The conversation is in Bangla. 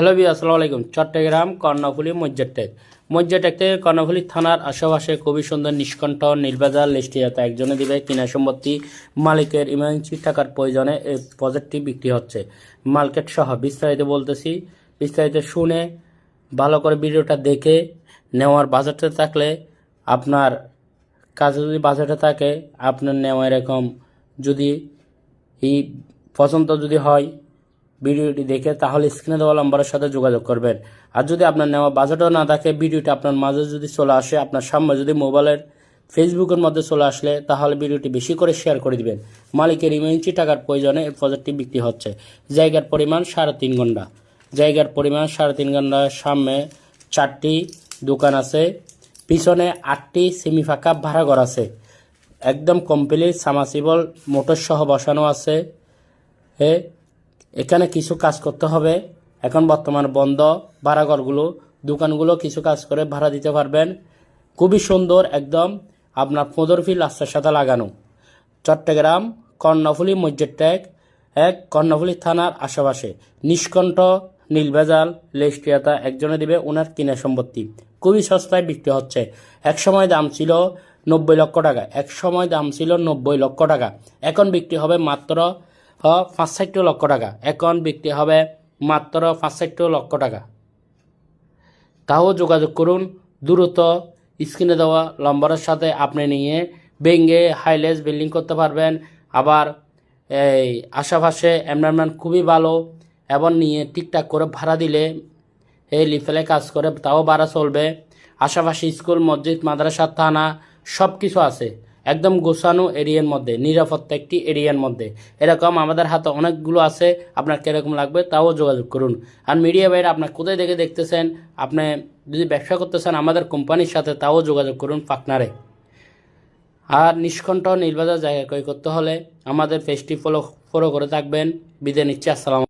হ্যালো আসসালামু আলাইকুম। চট্টগ্রাম কর্ণফুলী মজ্জাটেক থেকে কর্ণফুলী থানার আশেপাশে খুবই সুন্দর নিষ্কণ্ঠ নির্ভেজাল লিস্টিয়াতে একজনে দিবে কিনা সম্পত্তি মালিকের ইমার্জেন্সি টাকার প্রয়োজনে এই প্রজেক্টটি বিক্রি হচ্ছে। মার্কেট সহ বিস্তারিত বলতেছি, বিস্তারিত শুনে ভালো করে ভিডিওটা দেখে নেওয়ার বাজেটে থাকলে আপনার কাছে যদি বাজেটে থাকে আপনার নেওয়া এরকম যদি এই পছন্দ যদি হয় ভিডিওটি দেখে তাহলে স্ক্রিনে দেওয়া নম্বরের সাথে যোগাযোগ করবেন। আর যদি আপনার নেওয়া বাজেটও না থাকে ভিডিওটি আপনার মাঝে যদি চলে আসে, আপনার সামনে যদি মোবাইলের ফেসবুকের মধ্যে চলে আসলে তাহলে ভিডিওটি বেশি করে শেয়ার করে দিবেন। মালিকের ইমার্জেন্সি টাকার প্রয়োজনে এই প্রজেক্টটি বিক্রি হচ্ছে। জায়গার পরিমাণ 3.5 ঘন্টা। জায়গার পরিমাণ 3.5 ঘন্টার সামনে 4টি দোকান আছে, পিছনে 8টি সেমি ফাঁকা ভাড়াঘর আছে, একদম কমপ্লিট সাবমার্সিবল মোটর সহ বসানো আছে। এখানে কিছু কাজ করতে হবে, এখন বর্তমানে বন্ধ ভাড়াঘরগুলো, দোকানগুলো কিছু কাজ করে ভাড়া দিতে পারবেন। খুবই সুন্দর, একদম আপনার 15 ফিট রাস্তার সাথে লাগানো। চট্টগ্রাম কর্ণফুলী মজ্জাটেক কর্ণফুলী থানার আশেপাশে নিষ্কণ্ঠ নীলভেজাল লেস্টিয়াতা একজনে দিবে ওনার কিনা সম্পত্তি। খুবই সস্তায় বিক্রি হচ্ছে। একসময় দাম ছিল 90 লক্ষ টাকা, একসময় দাম ছিল 90 লক্ষ টাকা, এখন বিক্রি হবে মাত্র 65 লক্ষ টাকা, এখন বিক্রি হবে মাত্র 65 লক্ষ টাকা। তাও যোগাযোগ করুন দ্রুত স্ক্রিনে দেওয়া নম্বরের সাথে। আপনি নিয়ে ভেঙে হাইলেস বিল্ডিং করতে পারবেন। আবার এই আশেপাশে এনভায়রনমেন্ট খুবই ভালো, এবং নিয়ে ঠিকঠাক করে ভাড়া দিলে এই লিফেলে কাজ করে তাও ভাড়া চলবে। আশেপাশে স্কুল মসজিদ মাদ্রাসা থানা সব কিছু আছে, একদম গোছানো এরিয়ার মধ্যে, নিরাপত্তা একটি এরিয়ার মধ্যে। এরকম আমাদের হাতে অনেকগুলো আছে, আপনার কীরকম লাগবে তাও যোগাযোগ করুন। আর মিডিয়া বাইরে আপনার কোথায় দেখে দেখতেছেন, আপনি যদি ব্যবসা করতেছেন আমাদের কোম্পানির সাথে তাও যোগাযোগ করুন পার্টনারে। আর নিষ্কণ্ঠ নির্বাচন জায়গা ক্রয় করতে হলে আমাদের পেজটি ফলো করে থাকবেন। বিদায় নিচ্ছি, আসসালাম।